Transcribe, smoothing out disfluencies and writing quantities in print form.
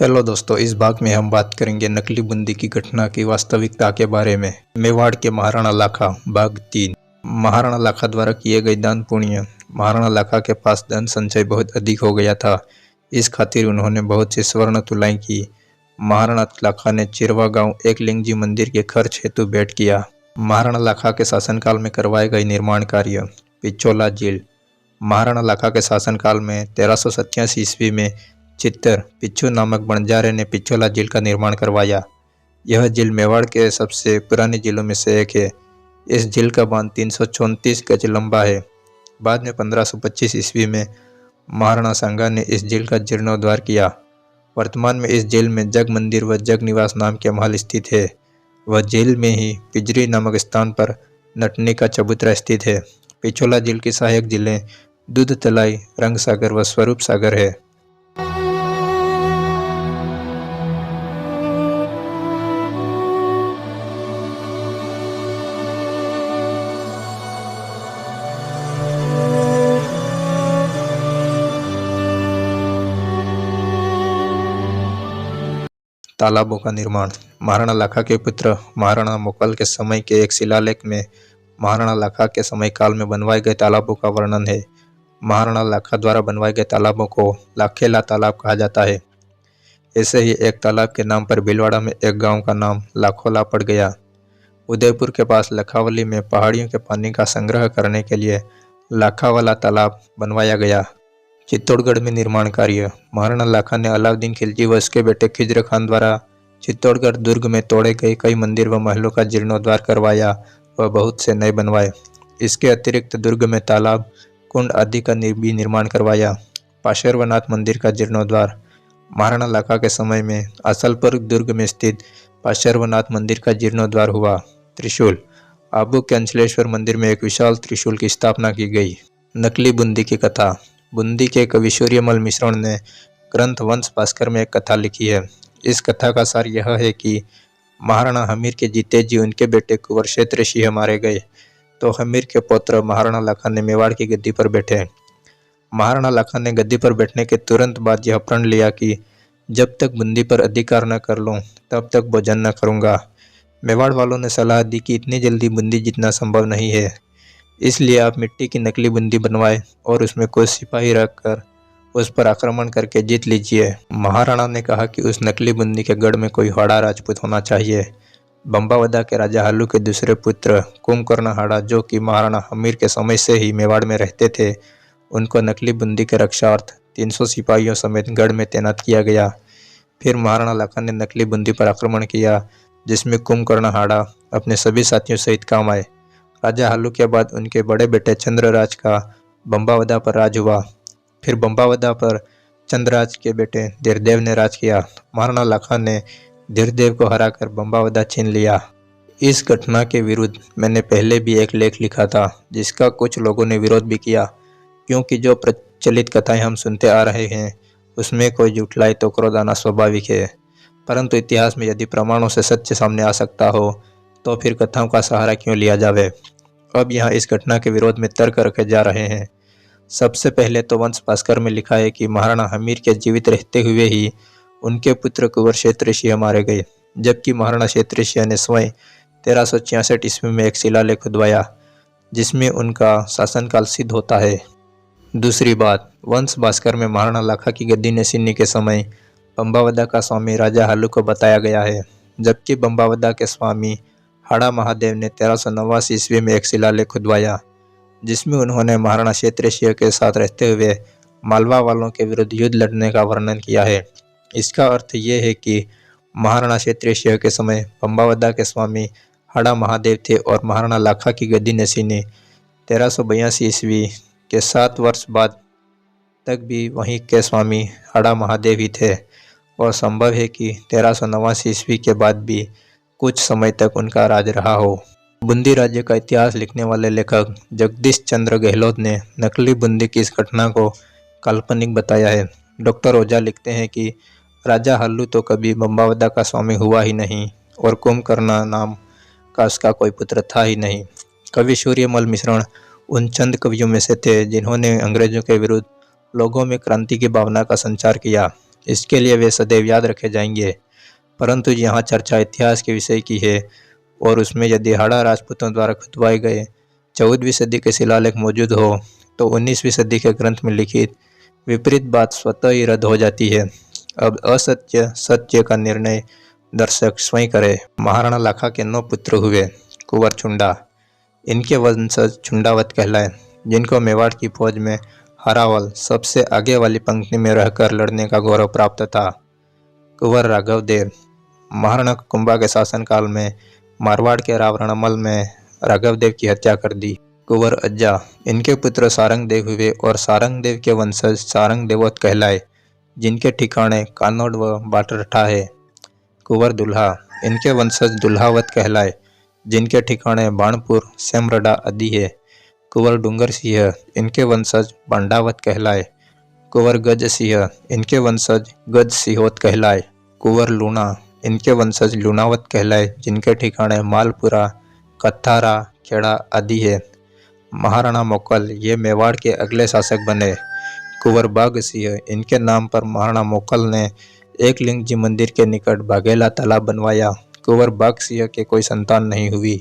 Hello दोस्तों, इस भाग में हम बात करेंगे नकली बूंदी की घटना की वास्तविकता के बारे में। मेवाड़ के महाराणा लाखा भाग 3। महाराणा लाखा द्वारा किए गए दान पुण्य। महाराणा लाखा के पास धन संचय बहुत अधिक हो गया था। इस खातिर उन्होंने बहुत सी स्वर्ण तुलाएं की। महाराणा लाखा ने चिरवा गांव एक लिंगजी मंदिर के खर्च हेतु भेंट किया। महाराणा लाखा के शासनकाल में करवाए गए निर्माण कार्य। पिछोला झील। महाराणा लाखा के शासनकाल में 1387 ईस्वी में चित्तर पिच्चू नामक बंजारे ने पिछोला झील का निर्माण करवाया। यह झील मेवाड़ के सबसे पुरानी झीलों में से एक है। इस झील का बांध 334 गज लंबा है। बाद में 1525 ईस्वी में महाराणा सांगा ने इस झील का जीर्णोद्धार किया। वर्तमान में इस झील में जग मंदिर व जग निवास नाम के महल स्थित है। वह झील में ही पिजरी नामक स्थान पर नटनी का चबूतरा स्थित है। पिछोला झील की सहायक झीलें दूध तलाई, रंग सागर व स्वरूप सागर है। तालाबों का निर्माण। महाराणा लाखा के पुत्र महाराणा मोकल के समय के एक शिलालेख में महाराणा लाखा के समय काल में बनवाए गए तालाबों का वर्णन है। महाराणा लाखा द्वारा बनवाए गए तालाबों को लाखेला तालाब कहा जाता है। ऐसे ही एक तालाब के नाम पर भीलवाड़ा में एक गांव का नाम लाखोला पड़ गया। उदयपुर के पास लखावली में पहाड़ियों के पानी का संग्रह करने के लिए लाखावाला तालाब बनवाया गया। चित्तौड़गढ़ में निर्माण कार्य। महाराणा लाखा ने अलाउद्दीन खिलजी व उसके बेटे खिज्र खान द्वारा चित्तौड़गढ़ दुर्ग में तोड़े गए कई मंदिर व महलों का जीर्णोद्धार करवाया व बहुत से नए बनवाए। इसके अतिरिक्त दुर्ग में तालाब, कुंड आदि का भी निर्माण करवाया। पाशर्वनाथ मंदिर का जीर्णोद्धार। महाराणा लाखा के समय में असलपुर दुर्ग में स्थित पाशर्वनाथ मंदिर का जीर्णोद्धार हुआ। त्रिशूल। आबू के अंचलेश्वर मंदिर में एक विशाल त्रिशूल की स्थापना की गई। नकली बूंदी की कथा। बूंदी के कवि सूर्यमल मिश्रण ने ग्रंथ वंश भास्कर में एक कथा लिखी है। इस कथा का सार यह है कि महाराणा हमीर के जीते जी उनके बेटे कुंवर क्षेत्र सिंह मारे गए, तो हमीर के पुत्र महाराणा लाखा ने मेवाड़ की गद्दी पर बैठे। महाराणा लाखा ने गद्दी पर बैठने के तुरंत बाद यह प्रण लिया कि जब तक बूंदी पर अधिकार न कर लूं तब तक भोजन न करूंगा। मेवाड़ वालों ने सलाह दी कि इतनी जल्दी बूंदी जीतना संभव नहीं है, इसलिए आप मिट्टी की नकली बूंदी बनवाए और उसमें कुछ सिपाही रखकर उस पर आक्रमण करके जीत लीजिए। महाराणा ने कहा कि उस नकली बूंदी के गढ़ में कोई हाड़ा राजपूत होना चाहिए। बम्बावदा के राजा हालू के दूसरे पुत्र कुंभकर्ण हाड़ा, जो कि महाराणा हमीर के समय से ही मेवाड़ में रहते थे, उनको नकली बूंदी के रक्षार्थ 300 सिपाहियों समेत गढ़ में तैनात किया गया। फिर महाराणा लाखा ने नकली बूंदी पर आक्रमण किया, जिसमें कुंभकर्ण हाड़ा अपने सभी साथियों सहित काम आए। राजा हालू के बाद उनके बड़े बेटे चंद्रराज का बम्बावदा पर राज हुआ। फिर बम्बावदा पर चंद्रराज के बेटे धीरदेव ने राज किया। महाराणा लाखा ने धीरदेव को हराकर बम्बावदा छीन लिया। इस घटना के विरुद्ध मैंने पहले भी एक लेख लिखा था, जिसका कुछ लोगों ने विरोध भी किया, क्योंकि जो प्रचलित कथाएं हम सुनते आ रहे हैं उसमें कोई जुटलाई तो क्रोध आना स्वाभाविक है। परंतु इतिहास में यदि प्रमाणों से सत्य सामने आ सकता हो तो फिर कथाओं का सहारा क्यों लिया जावे। अब यहाँ इस घटना के विरोध में तर्क रखे जा रहे हैं। सबसे पहले तो वंश भास्कर में लिखा है कि महाराणा हमीर के जीवित रहते हुए ही उनके पुत्र कुंवर क्षेत्र सिंह मारे गए, जबकि महाराणा क्षेत्र सिंह ने स्वयं 1366 ईस्वी में एक शिलालेख खुदवाया, जिसमें उनका शासनकाल सिद्ध होता है। दूसरी बात, वंश भास्कर में महाराणा लाखा की गद्दी नशीनी के समय बम्बावदा का स्वामी राजा हालू को बताया गया है, जबकि बम्बावदा के स्वामी हाड़ा महादेव ने 1389 ईस्वी में एक शिलालेख खुदवाया, जिसमें उन्होंने महाराणा क्षेत्र सिंह के साथ रहते हुए मालवा वालों के विरुद्ध युद्ध लड़ने का वर्णन किया है। इसका अर्थ ये है कि महाराणा क्षेत्र सिंह के समय बम्बावदा के स्वामी हाड़ा महादेव थे और महाराणा लाखा की गद्दी नशीनी 1382 ईस्वी के 7 वर्ष बाद तक भी वहीं के स्वामी हाड़ा महादेव ही थे, और संभव है कि 1389 ईस्वी के बाद भी कुछ समय तक उनका राज रहा हो। बूंदी राज्य का इतिहास लिखने वाले लेखक जगदीश चंद्र गहलोत ने नकली बूंदी की इस घटना को काल्पनिक बताया है। डॉक्टर ओझा लिखते हैं कि राजा हल्लू तो कभी बम्बावदा का स्वामी हुआ ही नहीं और कुंभकर्ण नाम का उसका कोई पुत्र था ही नहीं। कवि सूर्यमल मिश्रण उन चंद कवियों में से थे जिन्होंने अंग्रेजों के विरुद्ध लोगों में क्रांति की भावना का संचार किया। इसके लिए वे सदैव याद रखे जाएंगे। परंतु यहाँ चर्चा इतिहास के विषय की है और उसमें यदि हाड़ा राजपूतों द्वारा खुदवाए गए 14वीं सदी के शिलालेख मौजूद हो तो 19वीं सदी के ग्रंथ में लिखित विपरीत बात स्वतः ही रद्द हो जाती है। अब असत्य सत्य का निर्णय दर्शक स्वयं करे। महाराणा लाखा के 9 पुत्र हुए। कुंवर छुंडा, इनके वंशज छुंडावत कहलाए, जिनको मेवाड़ की फौज में हरावल सबसे आगे वाली पंक्ति में रहकर लड़ने का गौरव प्राप्त था। कुंवर राघव देव, महाराणा कुंभा के शासनकाल में मारवाड़ के रावरणमल में राघव देव की हत्या कर दी। कुंवर अज्जा, इनके पुत्र सारंग देव हुए और सारंग देव के वंशज सारंग देवोत कहलाए, जिनके ठिकाने कानोड़ व बाटरठा है। कुंवर दुल्हा, इनके वंशज दुल्हावत कहलाए, जिनके ठिकाने बाणपुर सेमरडा आदि है। कुंवर डूंगर सिंह, इनके वंशज बांडावत कहलाए। कुंवर गज सिंह, इनके वंशज गज सिहोत कहलाए। कुंवर लूणा, इनके वंशज लूणावत कहलाए, जिनके ठिकाने मालपुरा कत्थारा खेड़ा आदि है। महाराणा मोकल, ये मेवाड़ के अगले शासक बने। कुंवर बाघ सिंह, इनके नाम पर महाराणा मोकल ने एक लिंग जी मंदिर के निकट बाघेला तालाब बनवाया। कुंवर बाघ सिंह के कोई संतान नहीं हुई।